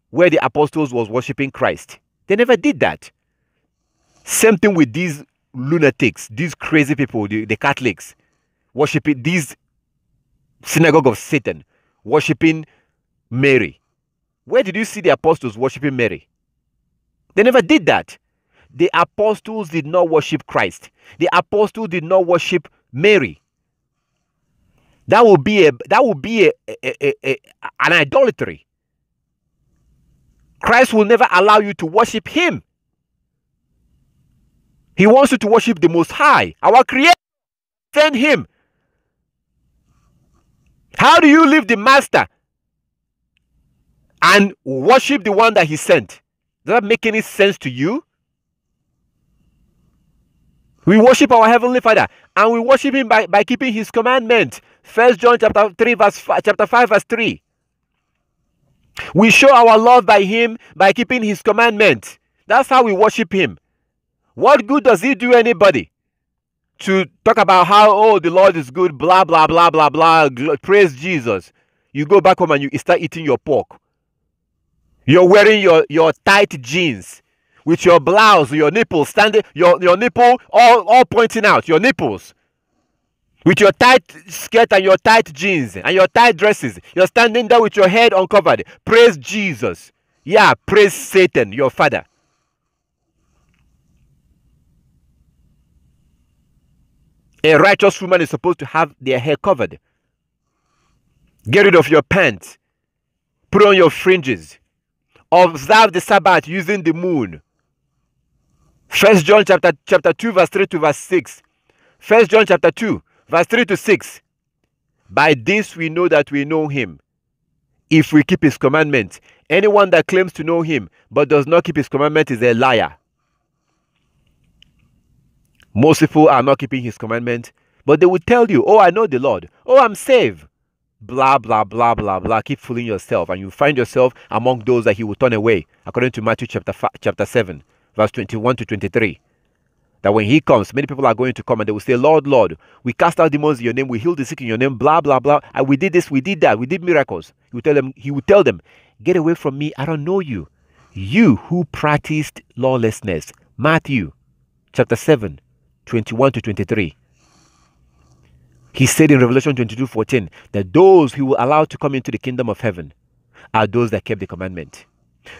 where the apostles was worshiping Christ. They never did that. Same thing with these lunatics, these crazy people, the Catholics, worshiping these synagogue of Satan, worshiping Mary. Where did you see the apostles worshiping Mary? They never did that. The apostles did not worship Christ. The apostles did not worship Mary. That would be an idolatry. Christ will never allow you to worship him. He wants you to worship the Most High, our Creator. Send him. How do you leave the master and worship the one that he sent? Does that make any sense to you? We worship our Heavenly Father, and we worship him by keeping his commandment. 1 John chapter 5 verse 3. We show our love by him by keeping his commandment. That's how we worship him. What good does it do anybody to talk about how, oh, the Lord is good, blah, blah, blah, blah, blah, praise Jesus. You go back home and you start eating your pork. You're wearing your tight jeans with your blouse, your nipples standing, your nipple all pointing out, your nipples. With your tight skirt and your tight jeans and your tight dresses. You're standing there with your head uncovered. Praise Jesus. Yeah, praise Satan, your father. A righteous woman is supposed to have their hair covered. Get rid of your pants. Put on your fringes. Observe the Sabbath using the moon. 1 John chapter 2 verse 3 to verse 6. 1 John chapter 2 verse 3 to 6. By this we know that we know him, if we keep his commandments. Anyone that claims to know him but does not keep his commandment is a liar. Most people are not keeping his commandment, but they will tell you, oh, I know the Lord. Oh, I'm saved. Blah, blah, blah, blah, blah. Keep fooling yourself, and you find yourself among those that he will turn away, according to Matthew chapter 7, verse 21 to 23. That when he comes, many people are going to come and they will say, Lord, Lord, we cast out demons in your name, we healed the sick in your name, blah, blah, blah. And we did this, we did that, we did miracles. He will tell them, get away from me, I don't know you. You who practiced lawlessness. Matthew chapter 7, 21 to 23. He said in Revelation 22:14 that those who will allow to come into the kingdom of heaven are those that kept the commandment.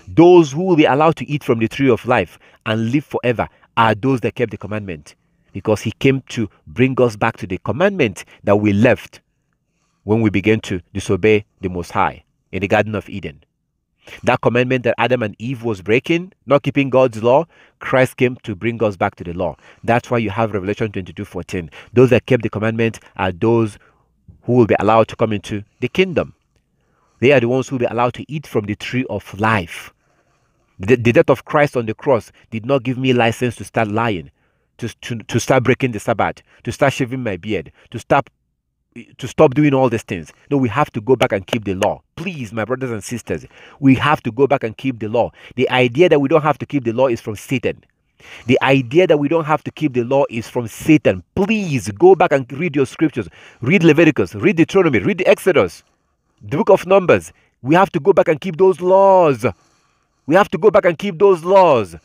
Those who will be allowed to eat from the tree of life and live forever are those that kept the commandment, because he came to bring us back to the commandment that we left when we began to disobey the Most High in the Garden of Eden. That commandment that Adam and Eve was breaking, not keeping God's law, Christ came to bring us back to the law. That's why you have Revelation 22:14. Those that kept the commandment are those who will be allowed to come into the kingdom. They are the ones who will be allowed to eat from the tree of life. The death of Christ on the cross did not give me license to start lying, to start breaking the Sabbath, to start shaving my beard, to stop doing all these things. No, we have to go back and keep the law. Please, my brothers and sisters, we have to go back and keep the law. The idea that we don't have to keep the law is from Satan. The idea that we don't have to keep the law is from Satan. Please go back and read your scriptures. Read Leviticus, read Deuteronomy, read the Exodus. The book of Numbers. We have to go back and keep those laws. We have to go back and keep those laws.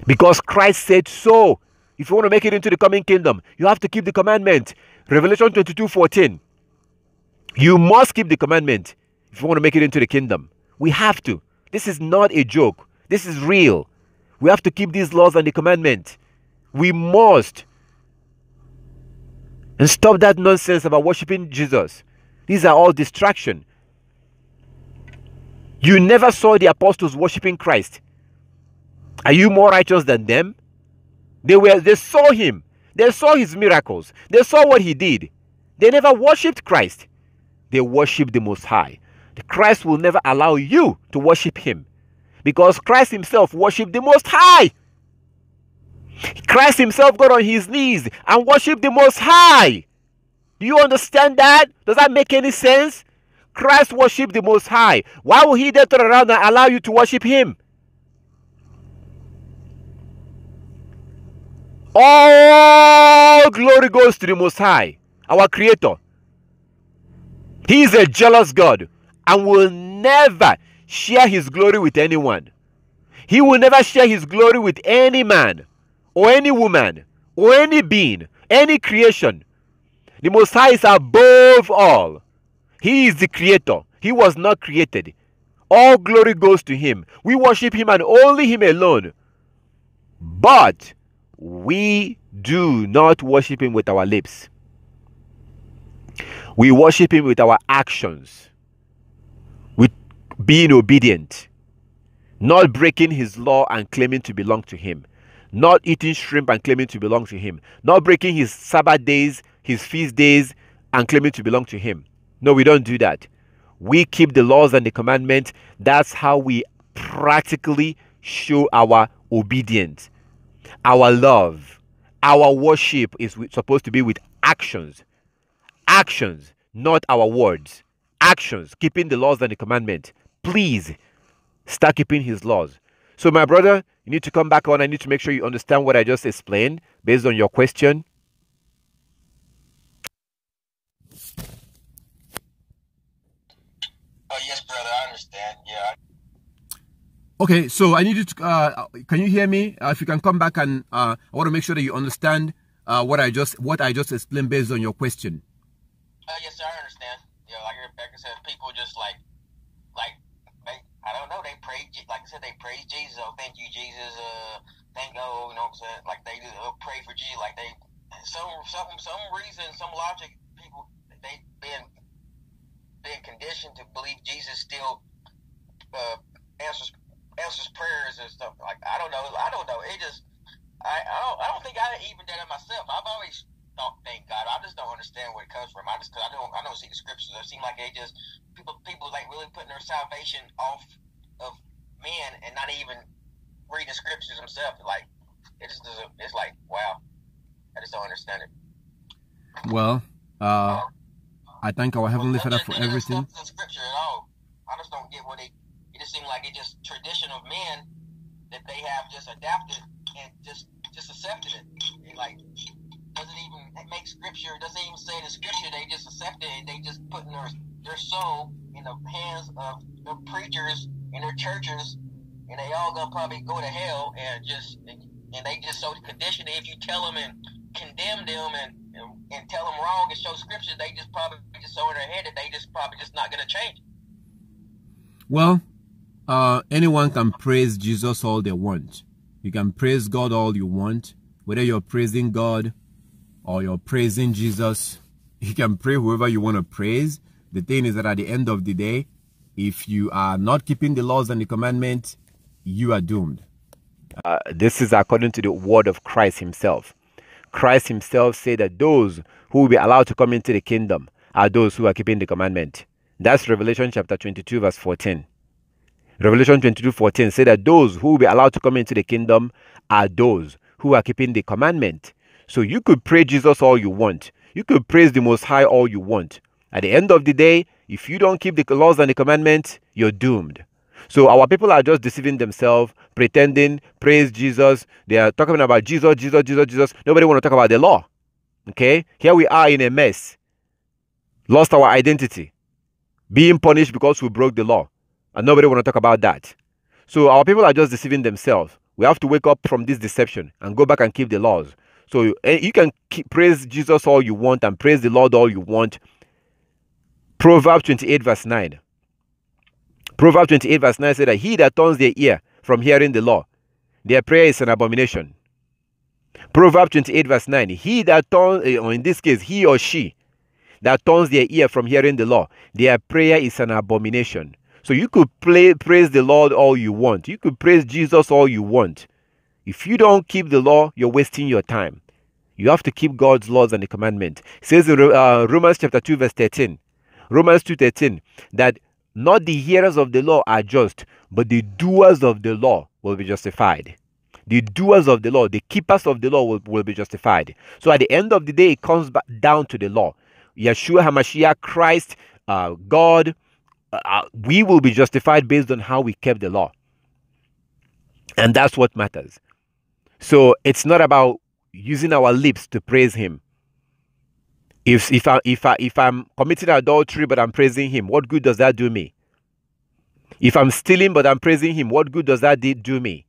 Because Christ said so. If you want to make it into the coming kingdom, you have to keep the commandment. Revelation 22:14. You must keep the commandment if you want to make it into the kingdom. We have to. This is not a joke. This is real. We have to keep these laws and the commandment. We must. And stop that nonsense about worshiping Jesus. These are all distraction. You never saw the apostles worshiping Christ. Are you more righteous than them? They saw him. They saw his miracles. They saw what he did. They never worshipped Christ. They worshipped the Most High. Christ will never allow you to worship him, because Christ himself worshipped the Most High. Christ himself got on his knees and worshipped the Most High. Do you understand that? Does that make any sense? Christ worshipped the Most High. Why will he then turn around and allow you to worship him? All glory goes to the Most High, our Creator. He is a jealous God and will never share his glory with anyone. He will never share his glory with any man or any woman or any being, any creation. The Most High is above all. He is the Creator. He was not created. All glory goes to him. We worship him and only him alone. But we do not worship him with our lips. We worship him with our actions, with being obedient, not breaking his law and claiming to belong to him, not eating shrimp and claiming to belong to him, not breaking his Sabbath days, his feast days, and claiming to belong to him. No, we don't do that. We keep the laws and the commandments. That's how we practically show our obedience. Our love, our worship is supposed to be with actions. Actions, not our words. Actions, keeping the laws and the commandment. Please start keeping his laws. So my brother, you need to come back on. I need to make sure you understand what I just explained based on your question. Oh, yes, brother, I understand. Yeah. Okay, so I need you to, can you hear me? If you can come back, and I want to make sure that you understand what I just explained based on your question. Yes, sir, I understand. Yeah, like Rebecca said, people just like I don't know, they pray, like I said, they praise Jesus. Oh, thank you, Jesus. Thank you, you know what I'm saying? Like they pray for Jesus. Like they, some reason, some logic, people, they been conditioned to believe Jesus still answers prayers and stuff. Like I don't know. It just I don't think I even did it myself. I've always thought, thank God. I just don't understand where it comes from. I don't see the scriptures. It seems like they just people like really putting their salvation off of men and not even reading the scriptures themselves. Like it's like wow. I just don't understand it. Well, I thank our Heavenly Father for everything. The scripture at all. I just don't get what it just seems like it's just tradition of men that they have just adapted and just accepted it. It like doesn't even make scripture. It doesn't even say the scripture. They just accept it and they just put their soul in the hands of the preachers in their churches, and they all gonna probably go to hell and they just so conditioned. If you tell them and condemn them and tell them wrong and show scripture, they just probably just so in their head that they just probably just not gonna change. Well, anyone can praise Jesus all they want. You can praise God all you want, whether you're praising God or you're praising Jesus. You can pray whoever you want to praise. The thing is that at the end of the day, if you are not keeping the laws and the commandments, you are doomed. This is according to the word of Christ himself. Christ himself said that those who will be allowed to come into the kingdom are those who are keeping the commandment. That's Revelation chapter 22 verse 14. Revelation 22:14 said that those who will be allowed to come into the kingdom are those who are keeping the commandment. So you could praise Jesus all you want. You could praise the Most High all you want. At the end of the day, if you don't keep the laws and the commandments, you're doomed. So our people are just deceiving themselves, pretending, praise Jesus. They are talking about Jesus, Jesus, Jesus, Jesus. Nobody want to talk about the law. Okay? Here we are in a mess. Lost our identity. being punished because we broke the law. And nobody want to talk about that. So our people are just deceiving themselves. We have to wake up from this deception and go back and keep the laws. So you can praise Jesus all you want and praise the Lord all you want. Proverbs 28 verse 9. Proverbs 28 verse 9 said that he that turns their ear from hearing the law, their prayer is an abomination. Proverbs 28 verse 9. He that turns, or in this case, he or she that turns their ear from hearing the law, their prayer is an abomination. So you could praise the Lord all you want. You could praise Jesus all you want. If you don't keep the law, you're wasting your time. You have to keep God's laws and the commandment. It says in Romans chapter 2 verse 13. Romans 2:13 that not the hearers of the law are just, but the doers of the law will be justified. The doers of the law, the keepers of the law will be justified. So at the end of the day, it comes back down to the law. Yeshua HaMashiach, Christ, God, we will be justified based on how we kept the law. And that's what matters. So it's not about using our lips to praise him. If I'm committing adultery but I'm praising him, what good does that do me? If I'm stealing but I'm praising him, what good does that do me?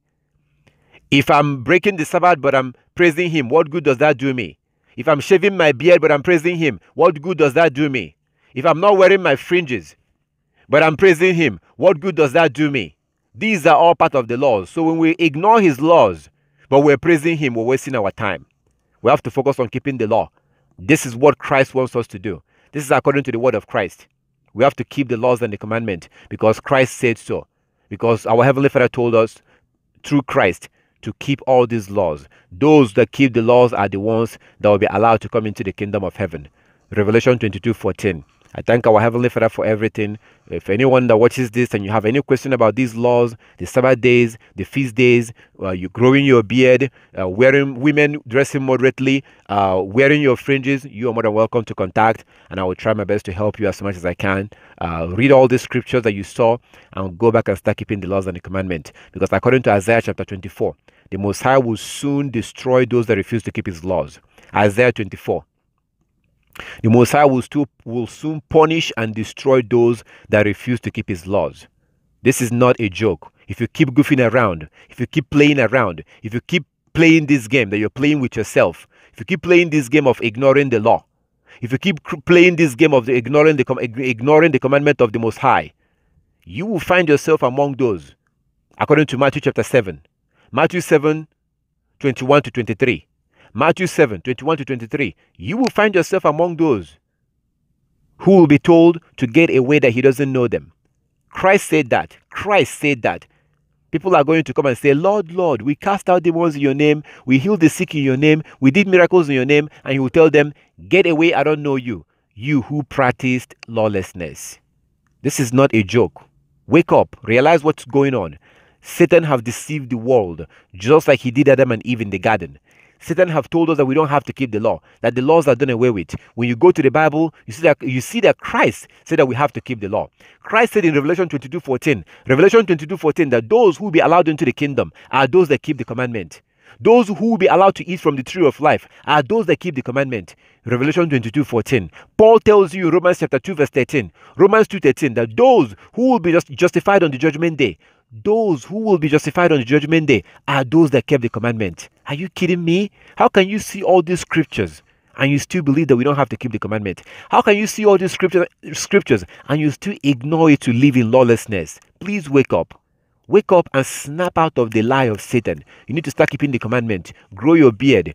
If I'm breaking the Sabbath but I'm praising him, what good does that do me? If I'm shaving my beard but I'm praising him, what good does that do me? If I'm not wearing my fringes but I'm praising him, what good does that do me? These are all part of the laws. So when we ignore his laws but we're praising him, we're wasting our time. We have to focus on keeping the law. This is what Christ wants us to do. This is according to the word of Christ. We have to keep the laws and the commandment because Christ said so. Because our Heavenly Father told us through Christ to keep all these laws. Those that keep the laws are the ones that will be allowed to come into the kingdom of heaven. Revelation 22:14. I thank our Heavenly Father for everything. If anyone that watches this and you have any question about these laws, the Sabbath days, the feast days, you growing your beard, women dressing moderately, wearing your fringes, you are more than welcome to contact, and I will try my best to help you as much as I can. Read all the scriptures that you saw and go back and start keeping the laws and the commandment. Because according to Isaiah chapter 24, the Most High will soon destroy those that refuse to keep his laws. Isaiah 24. The Most High will soon punish and destroy those that refuse to keep his laws. This is not a joke. If you keep goofing around, if you keep playing around, if you keep playing this game that you're playing with yourself, if you keep playing this game of ignoring the law, if you keep playing this game of ignoring the commandment of the Most High, you will find yourself among those. According to Matthew chapter 7, Matthew 7, 21 to 23. Matthew 7, 21 to 23, you will find yourself among those who will be told to get away that he doesn't know them. Christ said that. Christ said that. People are going to come and say, Lord, Lord, we cast out demons in your name. We healed the sick in your name. We did miracles in your name. And he will tell them, get away, I don't know you. You who practiced lawlessness. This is not a joke. Wake up. Realize what's going on. Satan have deceived the world, just like he did Adam and Eve in the garden. Satan have told us that we don't have to keep the law, that the laws are done away with. When you go to the Bible, you see that Christ said that we have to keep the law. Christ said in Revelation 22:14, that those who will be allowed into the kingdom are those that keep the commandment. Those who will be allowed to eat from the tree of life are those that keep the commandment. Revelation 22:14. Paul tells you in Romans chapter 2 verse 13, Romans 2:13, that those who will be justified on the judgment day, those who will be justified on the judgment day are those that kept the commandment. Are you kidding me? How can you see all these scriptures and you still believe that we don't have to keep the commandment? How can you see all these scriptures and you still ignore it to live in lawlessness? Please wake up. Wake up and snap out of the lie of Satan. You need to start keeping the commandment. Grow your beard.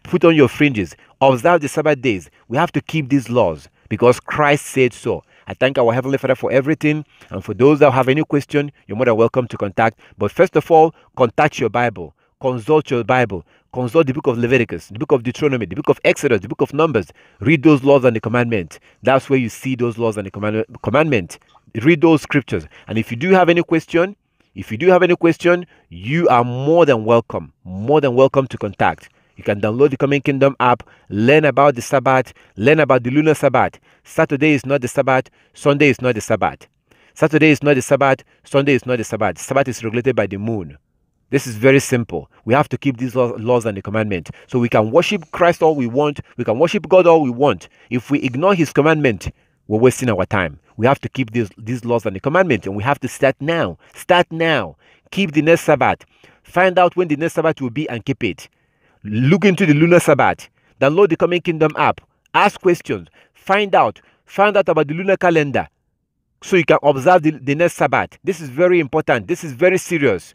Put on your fringes. Observe the Sabbath days. We have to keep these laws because Christ said so. I thank our Heavenly Father for everything. And for those that have any question, you're more than welcome to contact. But first of all, contact your Bible. Consult your Bible. Consult the book of Leviticus, the book of Deuteronomy, the book of Exodus, the book of Numbers. Read those laws and the commandment. That's where you see those laws and the commandment. Read those scriptures. And if you do have any question, you are more than welcome to contact. You can download the Coming Kingdom app, learn about the Sabbath, learn about the lunar Sabbath. Saturday is not the Sabbath, Sunday is not the Sabbath. Saturday is not the Sabbath, Sunday is not the Sabbath. Sabbath is regulated by the moon. This is very simple. We have to keep these laws and the commandment. So we can worship Christ all we want. We can worship God all we want. If we ignore his commandment, we're wasting our time. We have to keep these laws and the commandments, and we have to start now. Start now. Keep the next Sabbath. Find out when the next Sabbath will be and keep it. Look into the lunar Sabbath. Download the Coming Kingdom app. Ask questions. Find out about the lunar calendar so you can observe the next Sabbath. This is very important. This is very serious.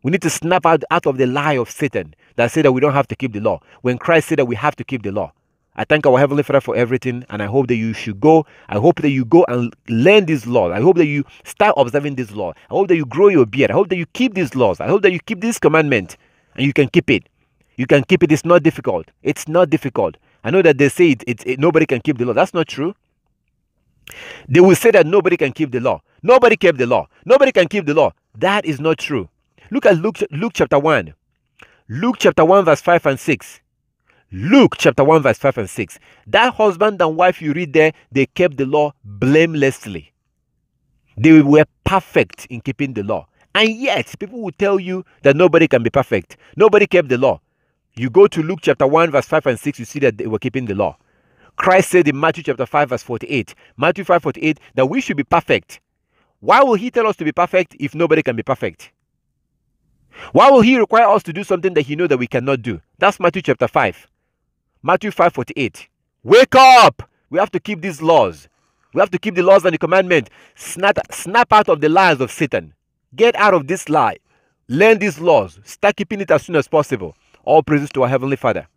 We need to snap out of the lie of Satan that said that we don't have to keep the law, when Christ said that we have to keep the law. I thank our Heavenly Father for everything, and I hope that you should go. I hope that you go and learn these laws. I hope that you start observing this law. I hope that you grow your beard. I hope that you keep these laws. I hope that you keep this commandment, and you can keep it. You can keep it. It's not difficult. It's not difficult. I know that they say nobody can keep the law. That's not true. They will say that nobody can keep the law. Nobody kept the law. Nobody can keep the law. That is not true. Look at Luke chapter 1. Luke chapter 1 verse 5 and 6. Luke chapter 1 verse 5 and 6. That husband and wife you read there, they kept the law blamelessly. They were perfect in keeping the law. And yet, people will tell you that nobody can be perfect. Nobody kept the law. You go to Luke chapter 1 verse 5 and 6, you see that they were keeping the law. Christ said in Matthew chapter 5 verse 48, Matthew 5:48, that we should be perfect. Why will he tell us to be perfect if nobody can be perfect? Why will he require us to do something that he knows that we cannot do? That's Matthew chapter 5. Matthew 5:48. Wake up! We have to keep these laws. We have to keep the laws and the commandment. Snap out of the lies of Satan. Get out of this lie. Learn these laws. Start keeping it as soon as possible. All praises to our Heavenly Father.